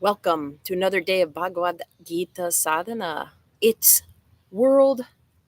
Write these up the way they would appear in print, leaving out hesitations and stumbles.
Welcome to another day of Bhagavad Gita Sadhana. It's World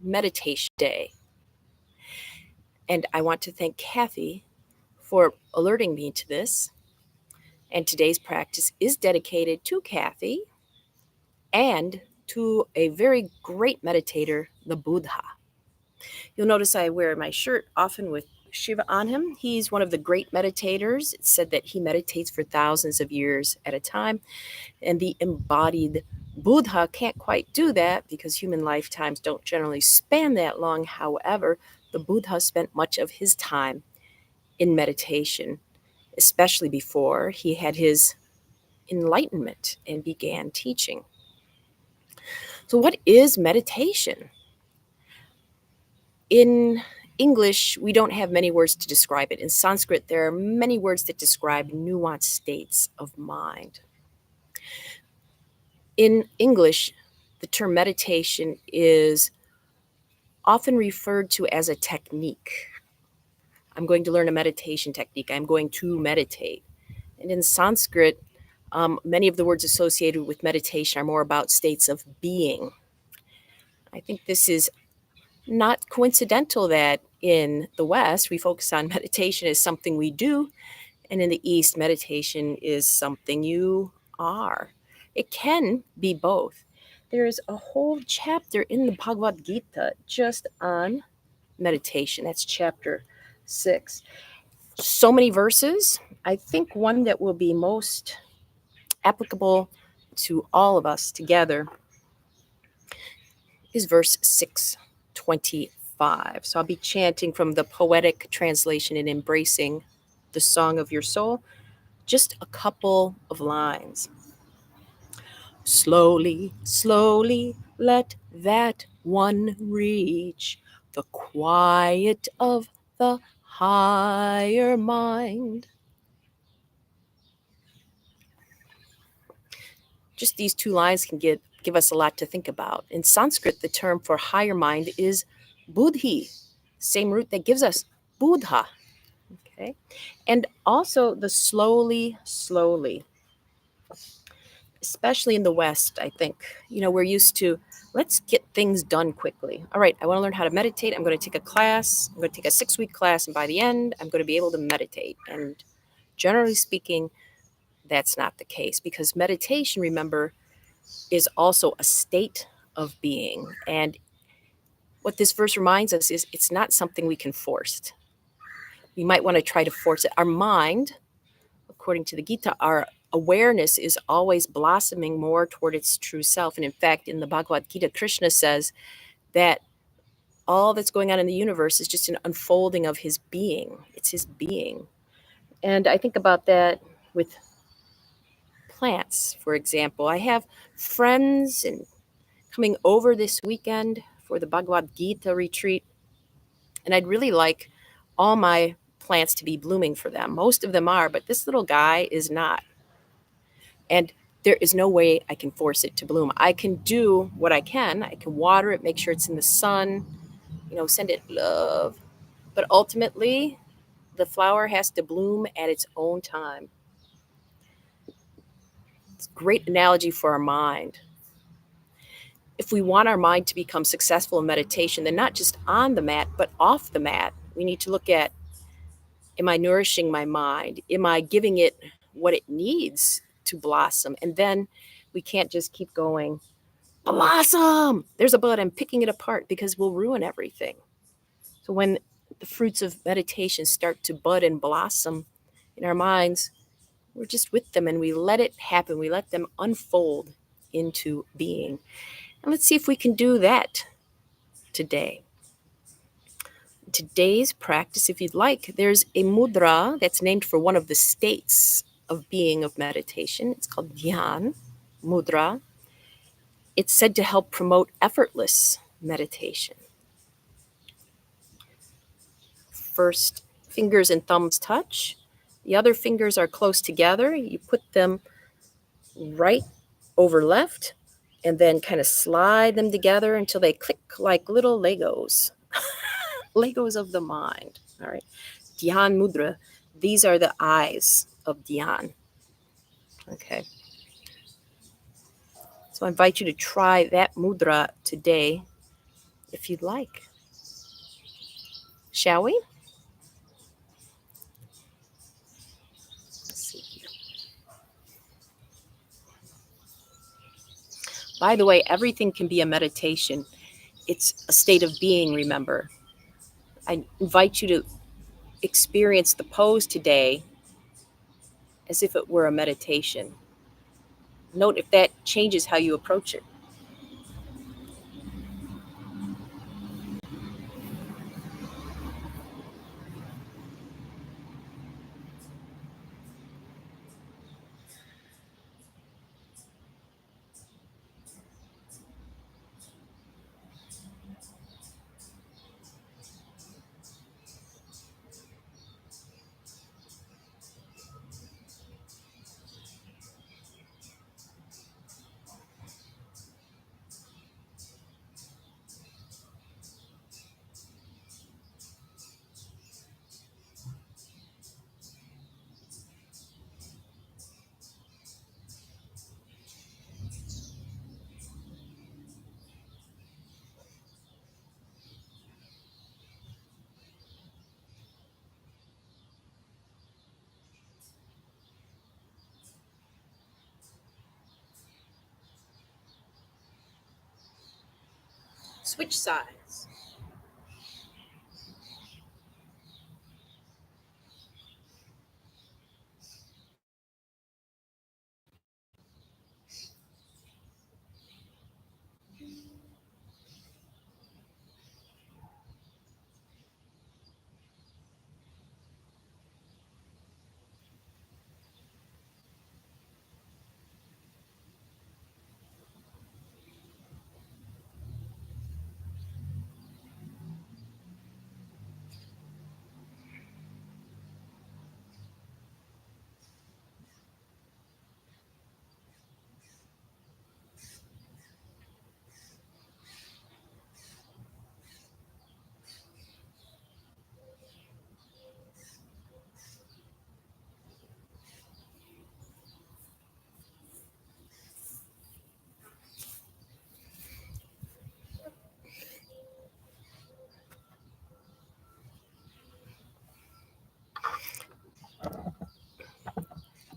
Meditation Day. And I want to thank Cathy for alerting me to this. And today's practice is dedicated to Cathy and to a very great meditator, the Buddha. You'll notice I wear my shirt often with Shiva on him. He's one of the great meditators. It's said that he meditates for thousands of years at a time. And the embodied Buddha can't quite do that because human lifetimes don't generally span that long. However, the Buddha spent much of his time in meditation, especially before he had his enlightenment and began teaching. So, what is meditation? In English, we don't have many words to describe it. In Sanskrit, there are many words that describe nuanced states of mind. In English, the term meditation is often referred to as a technique. I'm going to learn a meditation technique. I'm going to meditate. And in Sanskrit, many of the words associated with meditation are more about states of being. I think this is not coincidental that in the West, we focus on meditation as something we do, and in the East, meditation is something you are. It can be both. There is a whole chapter in the Bhagavad Gita just on meditation. That's chapter 6. So many verses. I think one that will be most applicable to all of us together is verse 625. So I'll be chanting from the poetic translation and embracing the song of your soul. Just a couple of lines. Slowly, slowly, let that one reach the quiet of the higher mind. Just these two lines can give us a lot to think about. In Sanskrit, the term for higher mind is buddhi, same root that gives us Buddha. Okay, and also the slowly, slowly. Especially in the West, I think, we're used to, let's get things done quickly. All right, I want to learn how to meditate. I'm going to take a class. I'm going to take a 6-week class, and by the end, I'm going to be able to meditate. And generally speaking, that's not the case, because meditation, remember, is also a state of being. And what this verse reminds us is it's not something we can force. We might want to try to force it. Our mind, according to the Gita, our awareness is always blossoming more toward its true self. And in fact, in the Bhagavad Gita, Krishna says that all that's going on in the universe is just an unfolding of his being. It's his being. And I think about that with plants, for example. I have friends and coming over this weekend for the Bhagavad Gita retreat, and I'd really like all my plants to be blooming for them. Most of them are, but this little guy is not. And there is no way I can force it to bloom. I can do what I can. I can water it, make sure it's in the sun, send it love. But ultimately, the flower has to bloom at its own time. It's a great analogy for our mind. If we want our mind to become successful in meditation, then not just on the mat, but off the mat, we need to look at, am I nourishing my mind? Am I giving it what it needs to blossom? And then we can't just keep going, blossom, there's a bud, I'm picking it apart, because we'll ruin everything. So when the fruits of meditation start to bud and blossom in our minds, we're just with them and we let it happen. We let them unfold into being. And let's see if we can do that today. Today's practice, if you'd like, there's a mudra that's named for one of the states of being of meditation. It's called Dhyana mudra. It's said to help promote effortless meditation. First, fingers and thumbs touch. The other fingers are close together. You put them right over left and then kind of slide them together until they click like little Legos. Legos of the mind. All right. Dhyana mudra. These are the eyes of Dhyana. Okay. So I invite you to try that mudra today if you'd like. Shall we? Let's see here. By the way, everything can be a meditation. It's a state of being, remember. I invite you to experience the pose today as if it were a meditation. Note if that changes how you approach it. Switch sides.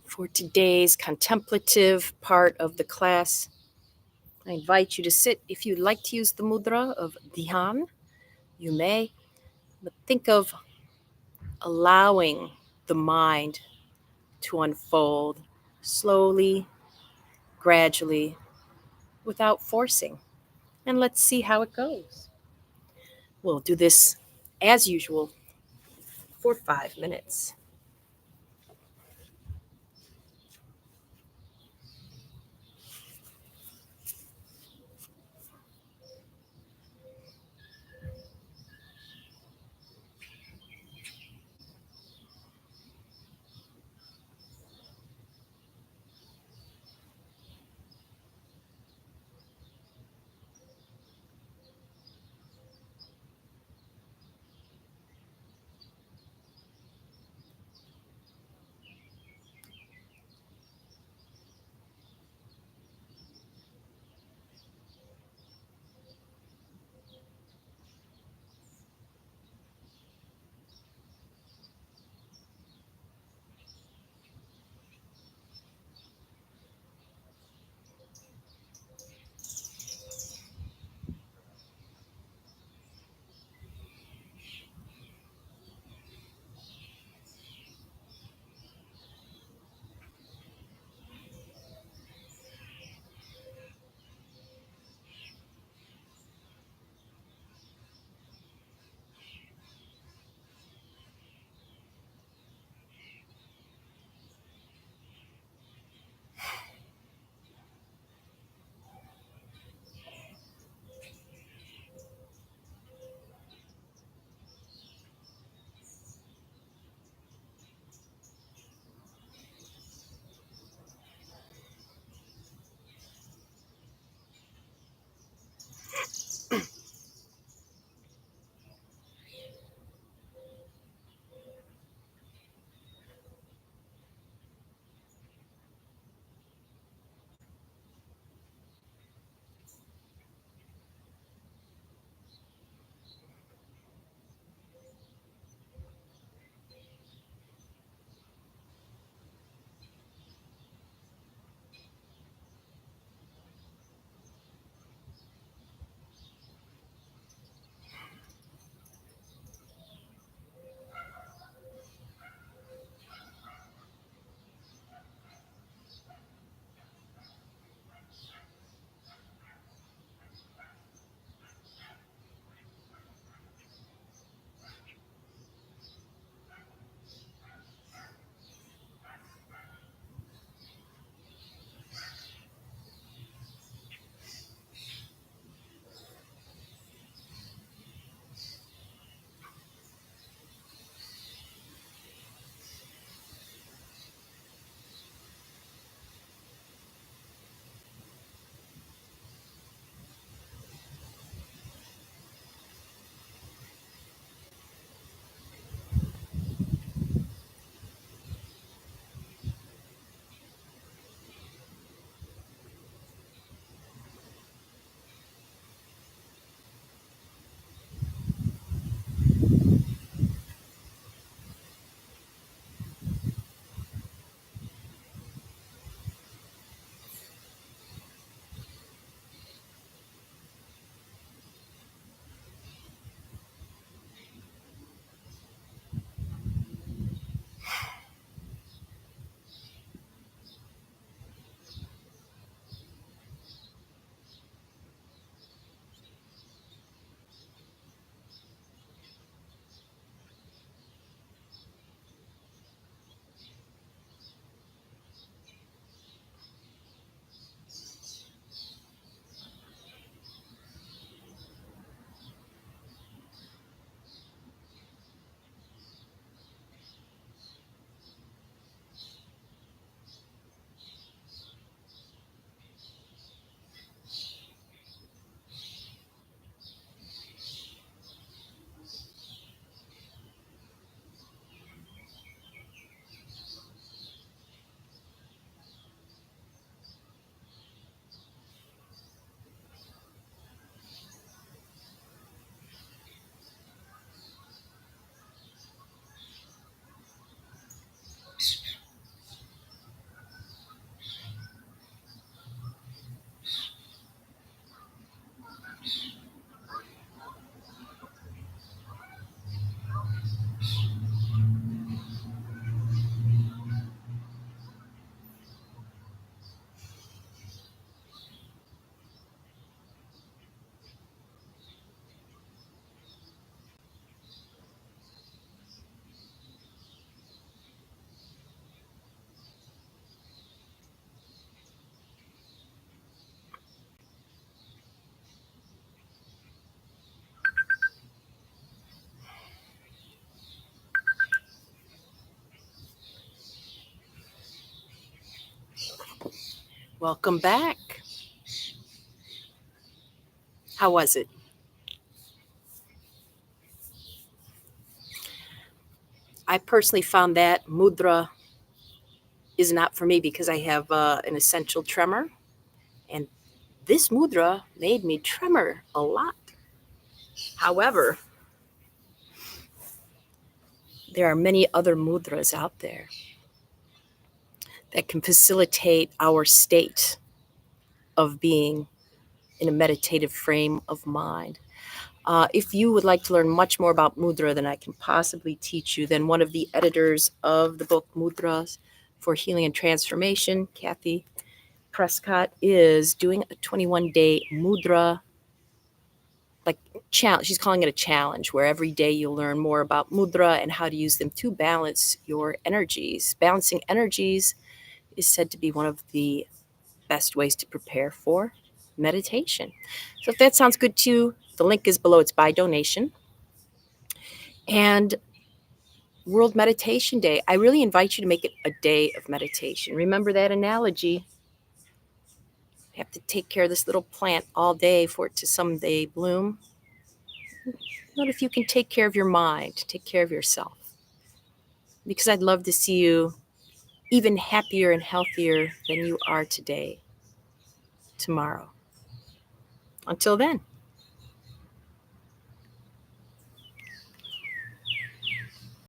For today's contemplative part of the class, I invite you to sit. If you'd like to use the mudra of Dhyana, you may, but think of allowing the mind to unfold slowly, gradually, without forcing. And let's see how it goes. We'll do this as usual for 5 minutes. Welcome back. How was it? I personally found that mudra is not for me because I have an essential tremor, and this mudra made me tremor a lot. However, there are many other mudras out there that can facilitate our state of being in a meditative frame of mind. If you would like to learn much more about mudra than I can possibly teach you, then one of the editors of the book Mudras for Healing and Transformation, Cathy Prescott, is doing a 21-day mudra challenge. She's calling it a challenge where every day you'll learn more about mudra and how to use them to balance your energies. Balancing energies is said to be one of the best ways to prepare for meditation. So if that sounds good to you, the link is below. It's by donation. And World Meditation Day, I really invite you to make it a day of meditation. Remember that analogy. You have to take care of this little plant all day for it to someday bloom. What if you can take care of your mind, take care of yourself? Because I'd love to see you even happier and healthier than you are today, tomorrow. Until then.